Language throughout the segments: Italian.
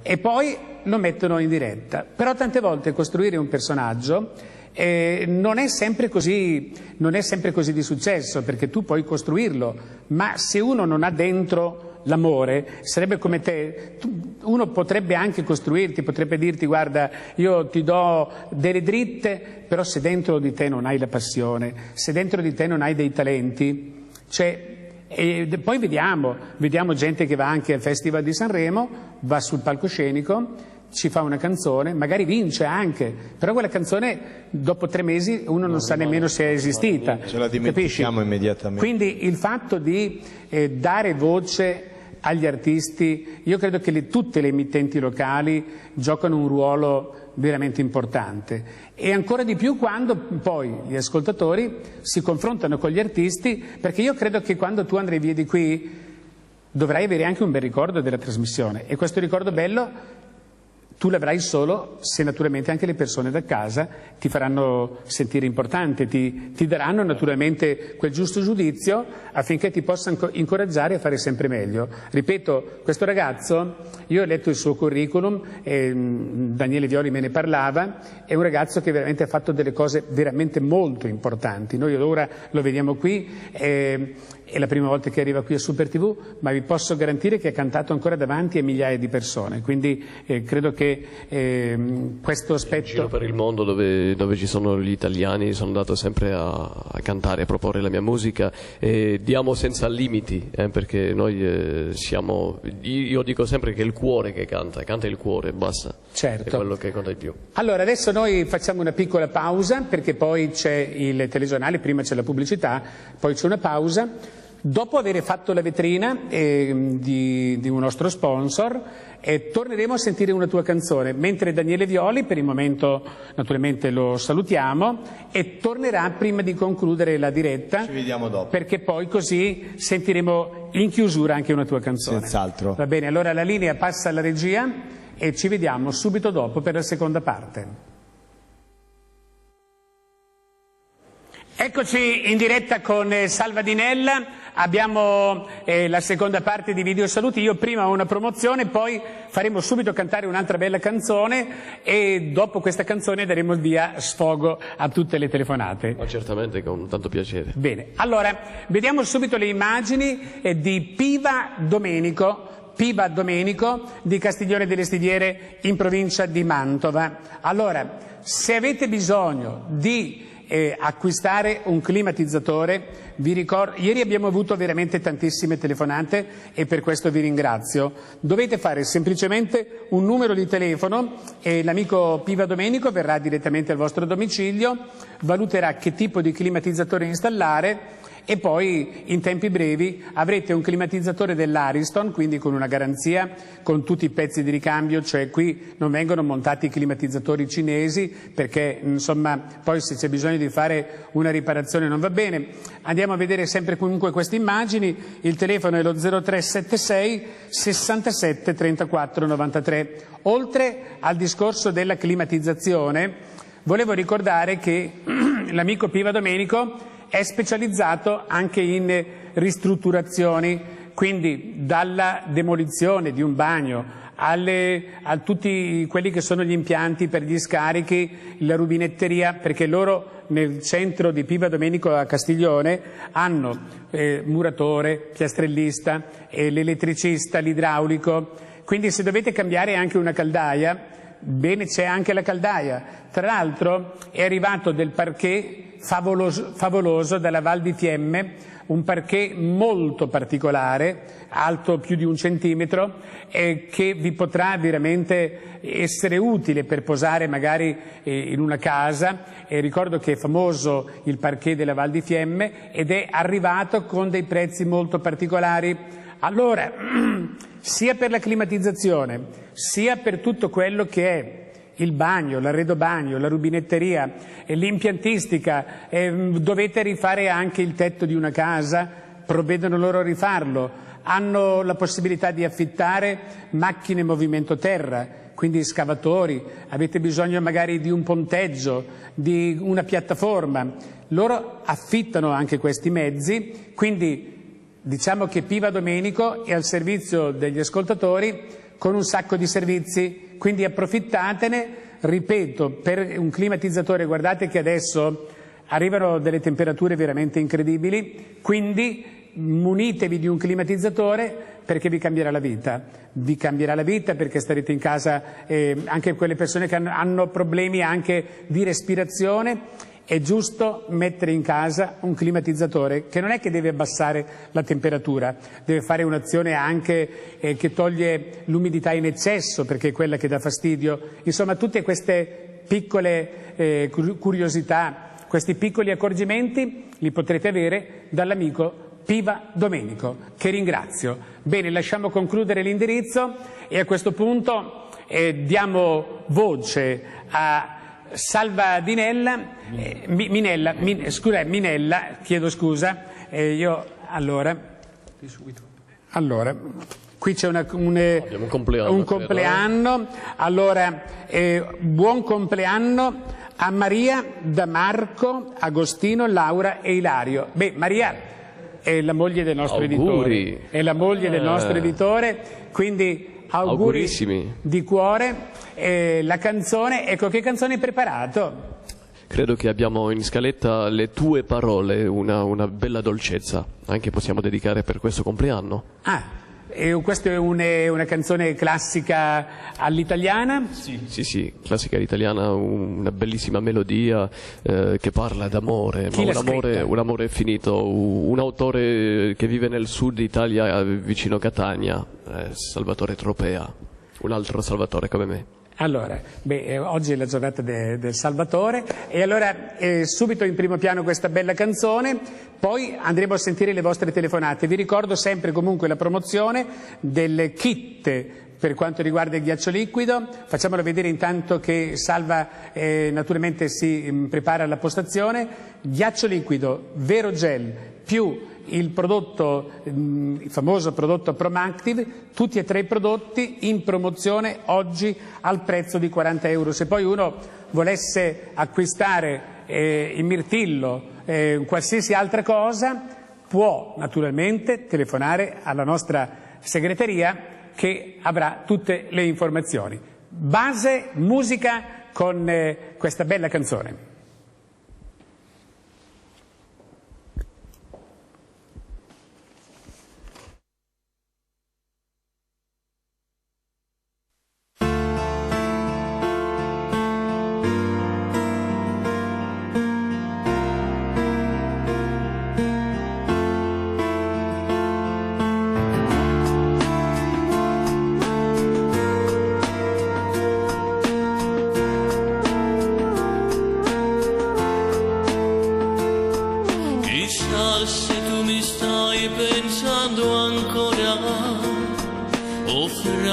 e poi lo mettono in diretta. Però tante volte costruire un personaggio non è sempre così di successo, perché tu puoi costruirlo, ma se uno non ha dentro l'amore, sarebbe come te, uno potrebbe anche costruirti, potrebbe dirti guarda io ti do delle dritte, però se dentro di te non hai la passione, se dentro di te non hai dei talenti, e poi vediamo gente che va anche al Festival di Sanremo, va sul palcoscenico, ci fa una canzone, magari vince anche, però quella canzone dopo 3 mesi uno non sa nemmeno se è esistita. Ce la dimentichiamo immediatamente. Quindi il fatto di dare voce agli artisti, io credo che tutte le emittenti locali giocano un ruolo veramente importante, e ancora di più quando poi gli ascoltatori si confrontano con gli artisti, perché io credo che quando tu andrai via di qui dovrai avere anche un bel ricordo della trasmissione, e questo ricordo bello tu l'avrai solo se naturalmente anche le persone da casa ti faranno sentire importante, ti daranno naturalmente quel giusto giudizio affinché ti possano incoraggiare a fare sempre meglio. Ripeto, questo ragazzo, io ho letto il suo curriculum, Daniele Violi me ne parlava, è un ragazzo che veramente ha fatto delle cose veramente molto importanti. Noi ora lo vediamo qui, è la prima volta che arriva qui a Super TV, ma vi posso garantire che ha cantato ancora davanti a migliaia di persone, quindi credo che questo aspetto... In giro per il mondo dove ci sono gli italiani sono andato sempre a cantare, a proporre la mia musica, e diamo senza limiti, perché noi io dico sempre che è il cuore che canta il cuore, basta, certo. È quello che conta di più. Allora adesso noi facciamo una piccola pausa, perché poi c'è il telegiornale, prima c'è la pubblicità, poi c'è una pausa. Dopo aver fatto la vetrina di un nostro sponsor, torneremo a sentire una tua canzone, mentre Daniele Violi, per il momento naturalmente lo salutiamo, e tornerà prima di concludere la diretta. Ci vediamo dopo. Perché poi così sentiremo in chiusura anche una tua canzone. Senz'altro. Va bene, allora la linea passa alla regia e ci vediamo subito dopo per la seconda parte. Eccoci in diretta con Salva Dinella, abbiamo la seconda parte di Video Saluti. Io prima ho una promozione, poi faremo subito cantare un'altra bella canzone e dopo questa canzone daremo il via sfogo a tutte le telefonate. Ma certamente, con tanto piacere. Bene, allora vediamo subito le immagini di Piva Domenico di Castiglione delle Stiviere in provincia di Mantova. Allora, se avete bisogno di acquistare un climatizzatore, vi ricordo, ieri abbiamo avuto veramente tantissime telefonate e per questo vi ringrazio. Dovete fare semplicemente un numero di telefono e l'amico Piva Domenico verrà direttamente al vostro domicilio, valuterà che tipo di climatizzatore installare e poi in tempi brevi avrete un climatizzatore dell'Ariston, quindi con una garanzia, con tutti i pezzi di ricambio, cioè qui non vengono montati i climatizzatori cinesi perché insomma poi se c'è bisogno di fare una riparazione non va bene. Andiamo a vedere sempre comunque queste immagini, il telefono è lo 0376 67 34 93. Oltre al discorso della climatizzazione, volevo ricordare che l'amico Piva Domenico è specializzato anche in ristrutturazioni, quindi dalla demolizione di un bagno a tutti quelli che sono gli impianti per gli scarichi, la rubinetteria, perché loro nel centro di Piva Domenico a Castiglione hanno muratore, piastrellista, l'elettricista, l'idraulico, quindi se dovete cambiare anche una caldaia, bene, c'è anche la caldaia. Tra l'altro è arrivato del parquet favoloso dalla Val di Fiemme, un parquet molto particolare, alto più di 1 centimetro, che vi potrà veramente essere utile per posare magari in una casa. Ricordo che è famoso il parquet della Val di Fiemme ed è arrivato con dei prezzi molto particolari. Allora, sia per la climatizzazione, sia per tutto quello che è il bagno, l'arredo bagno, la rubinetteria, l'impiantistica, dovete rifare anche il tetto di una casa, provvedono loro a rifarlo, hanno la possibilità di affittare macchine movimento terra, quindi scavatori, avete bisogno magari di un ponteggio, di una piattaforma, loro affittano anche questi mezzi, quindi diciamo che Piva Domenico è al servizio degli ascoltatori con un sacco di servizi, quindi approfittatene. Ripeto, per un climatizzatore, guardate che adesso arrivano delle temperature veramente incredibili, quindi munitevi di un climatizzatore perché vi cambierà la vita. Vi cambierà la vita perché starete in casa, anche quelle persone che hanno problemi anche di respirazione. È giusto mettere in casa un climatizzatore che non è che deve abbassare la temperatura, deve fare un'azione anche che toglie l'umidità in eccesso, perché è quella che dà fastidio. Insomma, tutte queste piccole curiosità, questi piccoli accorgimenti li potrete avere dall'amico Piva Domenico, che ringrazio. Bene, lasciamo concludere l'indirizzo e a questo punto diamo voce a Salva Dinella, Minella, chiedo scusa, allora, qui c'è un compleanno, allora buon compleanno a Maria, da Marco, Agostino, Laura e Ilario. Beh, Maria è la moglie del nostro editore, è la moglie del nostro editore, quindi augurissimi di cuore. La canzone, ecco, che canzone hai preparato? Credo che abbiamo in scaletta Le tue parole, una bella dolcezza, anche possiamo dedicare per questo compleanno. Questa è una canzone classica all'italiana? Sì, classica all'italiana, una bellissima melodia che parla d'amore, ma un amore finito, un autore che vive nel sud Italia vicino Catania, Salvatore Tropea, un altro Salvatore come me. Allora, oggi è la giornata del Salvatore e allora subito in primo piano questa bella canzone, poi andremo a sentire le vostre telefonate. Vi ricordo sempre comunque la promozione del kit per quanto riguarda il ghiaccio liquido. Facciamolo vedere intanto che Salva naturalmente si prepara alla postazione. Ghiaccio liquido, vero gel più il famoso prodotto Promactive, tutti e tre i prodotti in promozione oggi al prezzo di 40 euro. Se poi uno volesse acquistare il mirtillo, qualsiasi altra cosa, può naturalmente telefonare alla nostra segreteria che avrà tutte le informazioni. Base, musica con questa bella canzone.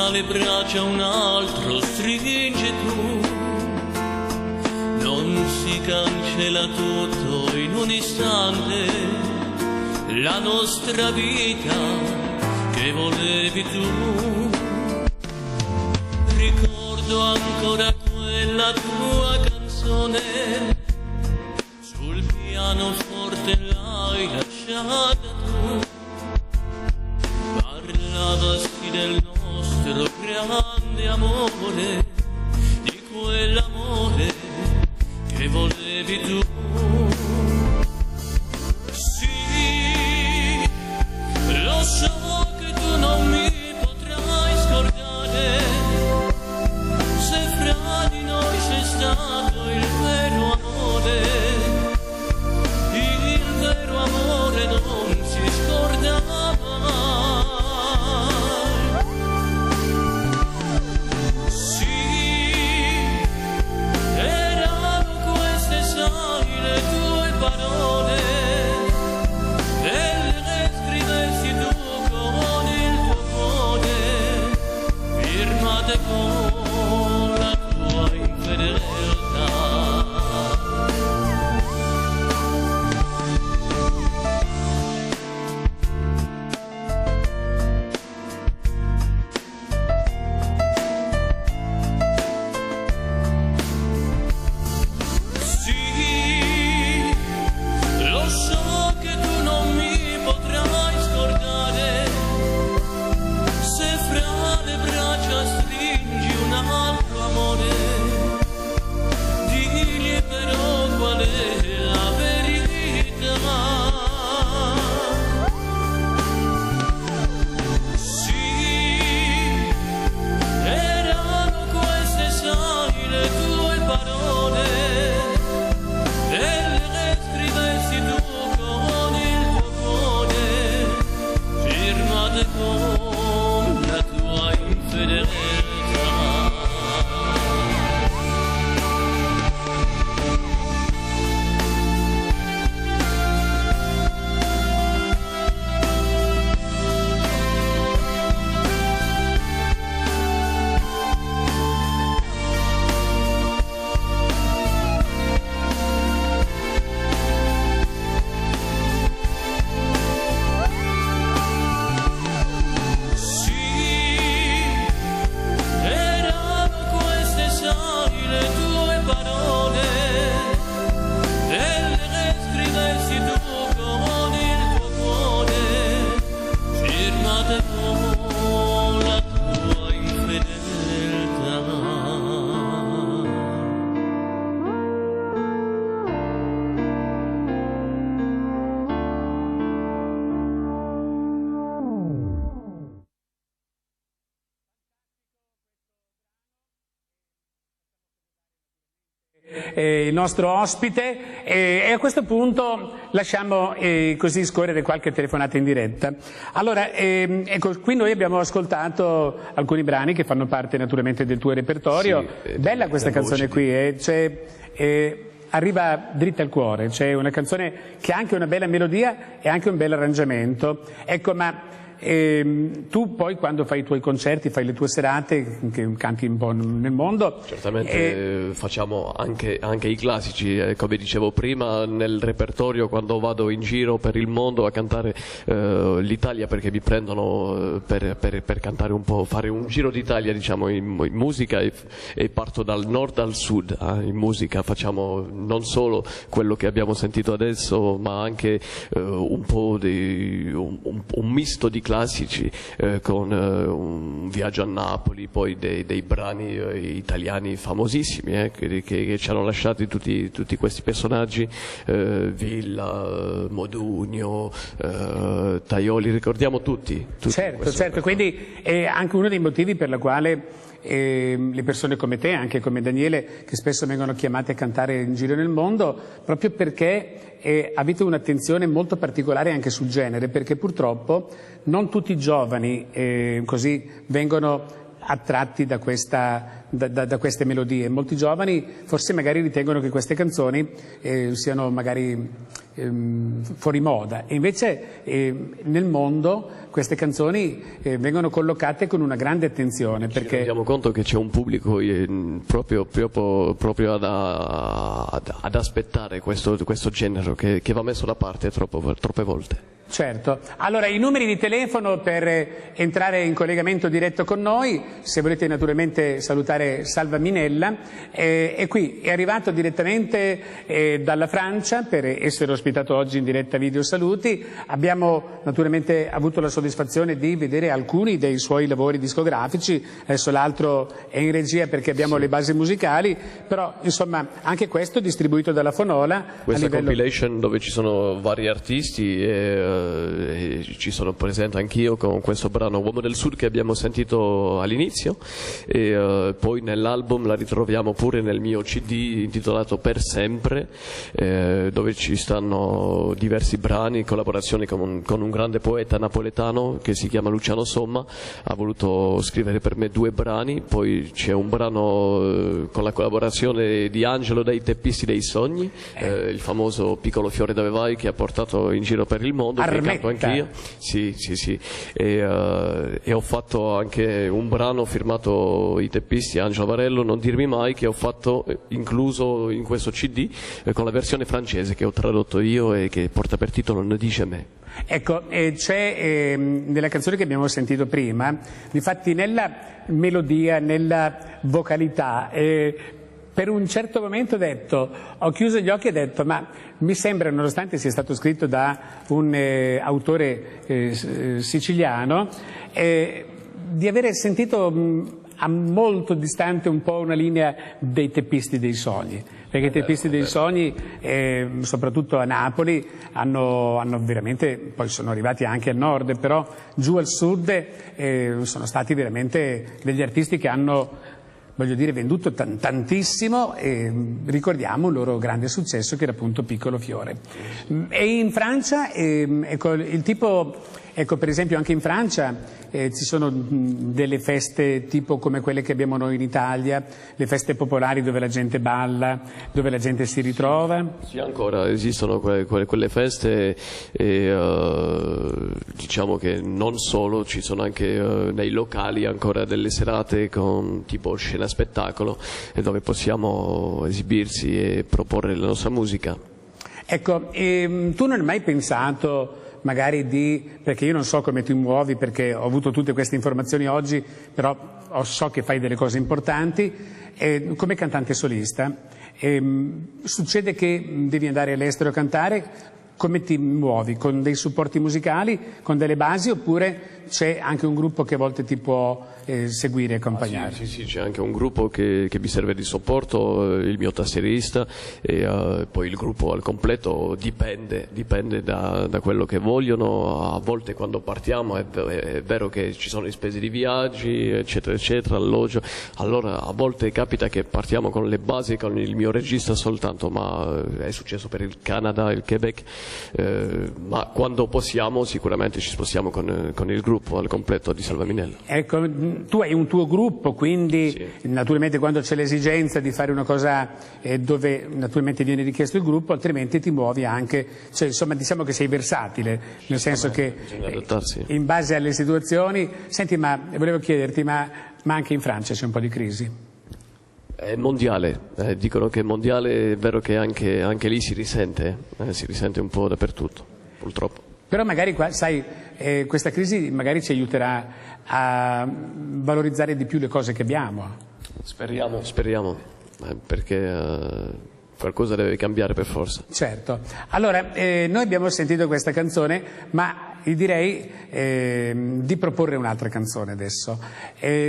Le braccia un altro stringe tu, non si cancella tutto in un istante, la nostra vita che volevi tu. Ricordo ancora quella tua canzone, sul pianoforte l'hai lasciata tu, parlavasi del nostro grande amore, di quell'amore che volevi tu. Sì, lo so che tu non mi potrai scordare, se fra di noi c'è stato il vero amore, il vero amore non si scorda mai. Fra le braccia il nostro ospite e a questo punto lasciamo così scorrere qualche telefonata in diretta. Allora, ecco, qui noi abbiamo ascoltato alcuni brani che fanno parte naturalmente del tuo repertorio. Sì, bella questa canzone qui, arriva dritta al cuore, c'è una canzone che ha anche una bella melodia e anche un bel arrangiamento. Ecco, ma tu poi quando fai i tuoi concerti, fai le tue serate, che canti un po' nel mondo. Certamente facciamo anche i classici, come dicevo prima, nel repertorio quando vado in giro per il mondo a cantare l'Italia, perché mi prendono per cantare un po', fare un giro d'Italia, diciamo, in musica e parto dal nord al sud. In musica facciamo non solo quello che abbiamo sentito adesso, ma anche un po' un misto di classici con un viaggio a Napoli, poi dei brani italiani famosissimi che ci hanno lasciati tutti questi personaggi, Villa, Modugno, Tajoli, ricordiamo tutti. Certo, quindi è anche uno dei motivi per la quale le persone come te, anche come Daniele, che spesso vengono chiamate a cantare in giro nel mondo, proprio perché avete un'attenzione molto particolare anche sul genere, perché purtroppo non tutti i giovani così vengono attratti da queste melodie. Molti giovani forse magari ritengono che queste canzoni siano magari fuori moda, e invece nel mondo queste canzoni vengono collocate con una grande attenzione, perché ci rendiamo conto che c'è un pubblico proprio ad aspettare questo genere che va messo da parte troppe volte. Certo, allora i numeri di telefono per entrare in collegamento diretto con noi, se volete naturalmente salutare Salva Minella, è qui, è arrivato direttamente dalla Francia per essere ospitato oggi in diretta Video Saluti. Abbiamo naturalmente avuto la soddisfazione di vedere alcuni dei suoi lavori discografici, adesso l'altro è in regia perché abbiamo le basi musicali, però insomma anche questo distribuito dalla Fonola. Questa compilation dove ci sono vari artisti ci sono presente anch'io con questo brano Uomo del Sud che abbiamo sentito all'inizio, e poi nell'album la ritroviamo pure nel mio CD intitolato Per Sempre, dove ci stanno diversi brani in collaborazione con un grande poeta napoletano che si chiama Luciano Somma. Ha voluto scrivere per me 2 brani, poi c'è un brano con la collaborazione di Angelo dei Teppisti dei Sogni, il famoso Piccolo fiore dove vai, che ha portato in giro per il mondo, che canto anch'io. Sì. E ho fatto anche un brano firmato I Teppisti, Angelo Varello, Non dirmi mai, che ho fatto incluso in questo CD con la versione francese che ho tradotto io e che porta per titolo Ne dice me. Ecco, c'è nella canzone che abbiamo sentito prima, difatti nella melodia, nella vocalità, per un certo momento ho chiuso gli occhi e ho detto, ma mi sembra, nonostante sia stato scritto da un autore siciliano, di avere sentito a molto distante un po' una linea dei Teppisti dei Sogni, perché i Teppisti dei Sogni, soprattutto a Napoli, hanno veramente, poi sono arrivati anche al nord, però giù al sud sono stati veramente degli artisti che hanno, voglio dire, venduto tantissimo, e ricordiamo il loro grande successo che era appunto Piccolo fiore. E in Francia, ecco, il tipo, ecco, per esempio anche in Francia ci sono delle feste tipo come quelle che abbiamo noi in Italia, le feste popolari dove la gente balla, dove la gente si ritrova. Sì, ancora esistono quelle feste, e diciamo che non solo, ci sono anche nei locali ancora delle serate con tipo scena spettacolo, dove possiamo esibirsi e proporre la nostra musica. Ecco, tu non hai mai pensato magari perché io non so come ti muovi, perché ho avuto tutte queste informazioni oggi, però so che fai delle cose importanti, come cantante solista, succede che devi andare all'estero a cantare, come ti muovi? Con dei supporti musicali, con delle basi, oppure c'è anche un gruppo che a volte ti può seguire e accompagnare? Sì, c'è anche un gruppo che mi serve di supporto, il mio tastierista, e poi il gruppo al completo dipende da quello che vogliono. A volte quando partiamo è vero che ci sono le spese di viaggi, eccetera, eccetera, alloggio. Allora a volte capita che partiamo con le basi, con il mio regista soltanto, ma è successo per il Canada, il Quebec. Ma quando possiamo sicuramente ci spostiamo con il gruppo al completo di Selva Minella. Ecco, tu hai un tuo gruppo, quindi sì, naturalmente quando c'è l'esigenza di fare una cosa dove naturalmente viene richiesto il gruppo, altrimenti ti muovi anche, cioè, insomma, diciamo che sei versatile, nel senso che in base alle situazioni. Senti, ma volevo chiederti, ma anche in Francia c'è un po' di crisi? È mondiale, dicono che è mondiale, è vero che anche lì si risente un po' dappertutto, purtroppo. Però magari qua, sai, questa crisi magari ci aiuterà a valorizzare di più le cose che abbiamo. Speriamo, perché qualcosa deve cambiare per forza. Certo. Allora, noi abbiamo sentito questa canzone, ma direi di proporre un'altra canzone adesso.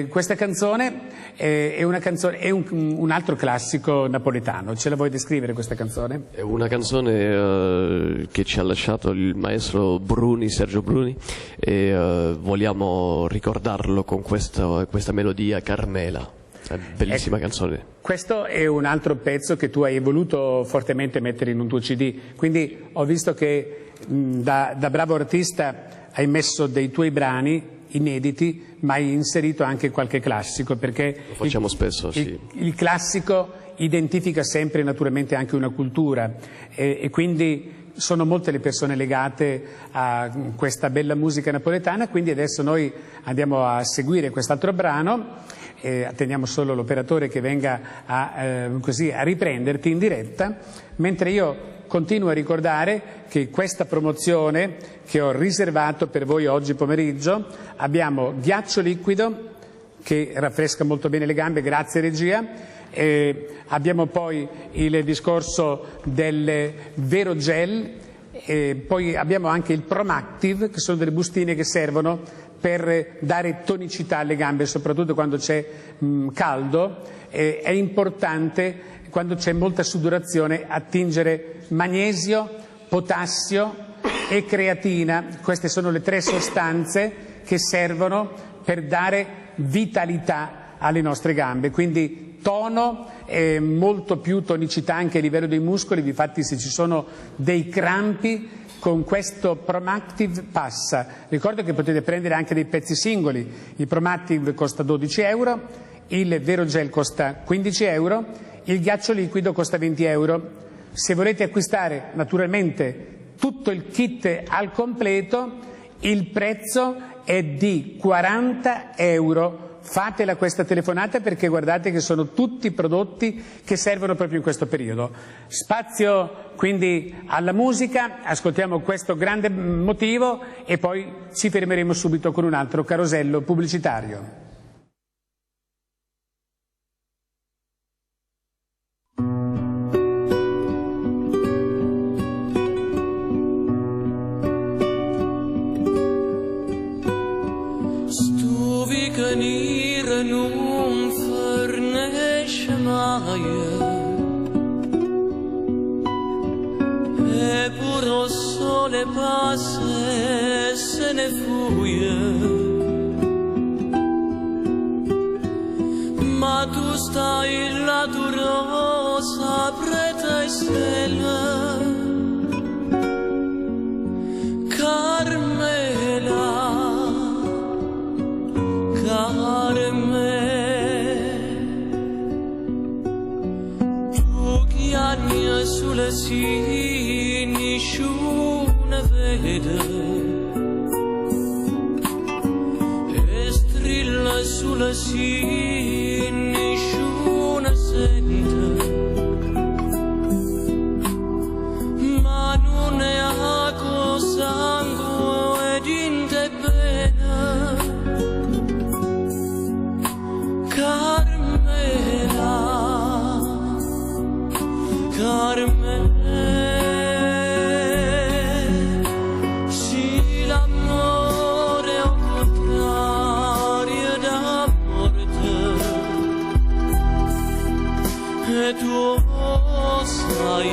Questa canzone è un altro classico napoletano. Ce la vuoi descrivere questa canzone? È una canzone che ci ha lasciato il maestro Sergio Bruni, e vogliamo ricordarlo con questa melodia Carmela. Bellissima canzone. Questo è un altro pezzo che tu hai voluto fortemente mettere in un tuo CD, quindi ho visto che da bravo artista hai messo dei tuoi brani inediti, ma hai inserito anche qualche classico, perché lo facciamo spesso, sì. Il classico identifica sempre naturalmente anche una cultura, e quindi sono molte le persone legate a questa bella musica napoletana. Quindi adesso noi andiamo a seguire quest'altro brano. Attendiamo solo l'operatore che venga a riprenderti in diretta, mentre io continuo a ricordare che questa promozione che ho riservato per voi oggi pomeriggio, abbiamo ghiaccio liquido che raffresca molto bene le gambe, grazie regia, abbiamo poi il discorso del Vero Gel, poi abbiamo anche il Promactive, che sono delle bustine che servono per dare tonicità alle gambe, soprattutto quando c'è caldo. È importante, quando c'è molta sudorazione, attingere magnesio, potassio e creatina. Queste sono le 3 sostanze che servono per dare vitalità alle nostre gambe, quindi tono e molto più tonicità anche a livello dei muscoli. Difatti, se ci sono dei crampi, con questo Promactive passa. Ricordo che potete prendere anche dei pezzi singoli. Il Promactive costa 12 euro, il Vero Gel costa 15 euro, il ghiaccio liquido costa 20 euro. Se volete acquistare naturalmente tutto il kit al completo, il prezzo è di 40 euro. Fatela questa telefonata, perché guardate che sono tutti prodotti che servono proprio in questo periodo. Spazio quindi alla musica, ascoltiamo questo grande motivo e poi ci fermeremo subito con un altro carosello pubblicitario. Venire non fornisce mai, e pure il sole passa e se ne fuie, ma tu stai là, tu rosa preta e stella, Carmela, tu che anni sulle sì nessuno vede, e strilla sulle sì nessuno sente, ma non è acqua, sangue ed inte pena. Carmela, e tu sai,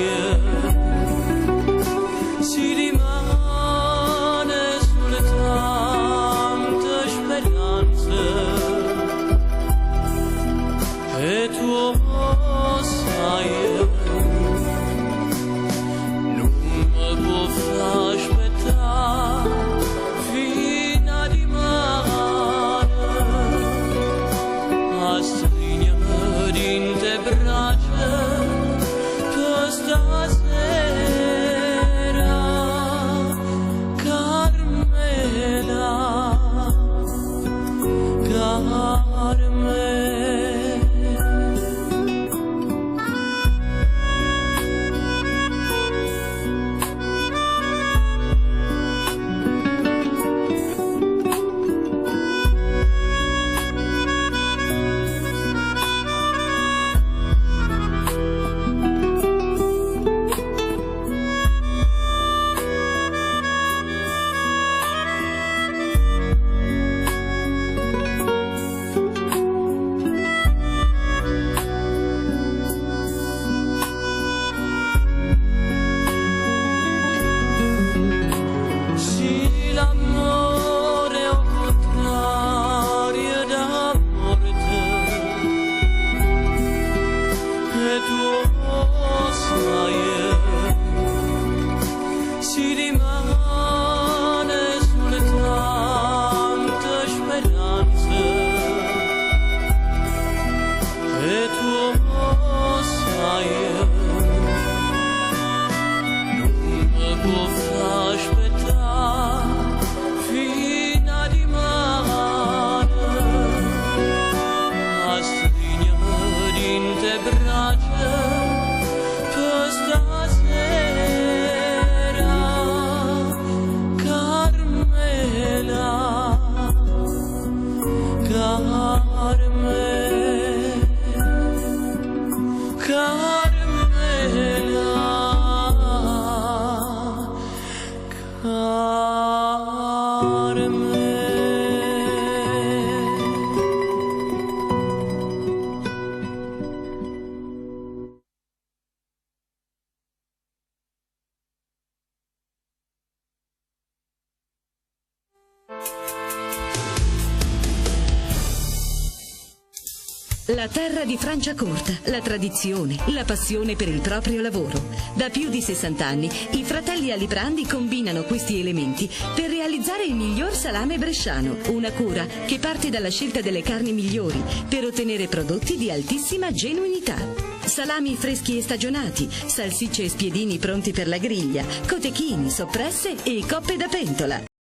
si rimane soltanto speranza, e tu sai, non mi può far aspettare fino a dimane, a stringermi in te braccia per stasera, Carmela, Carmela. L'amore è un contrario da morte, e tu sai, si rimane soltanto speranza, e tu sai, non mi può far aspettare fino a dimane, a stringermi in te braccia per stasera, Carmela, Carmela, Carmela, La terra di Franciacorta, la tradizione, la passione per il proprio lavoro. Da più di 60 anni i fratelli Alibrandi combinano questi elementi per realizzare il miglior salame bresciano, una cura che parte dalla scelta delle carni migliori per ottenere prodotti di altissima genuinità. Salami freschi e stagionati, salsicce e spiedini pronti per la griglia, cotechini, soppresse e coppe da pentola.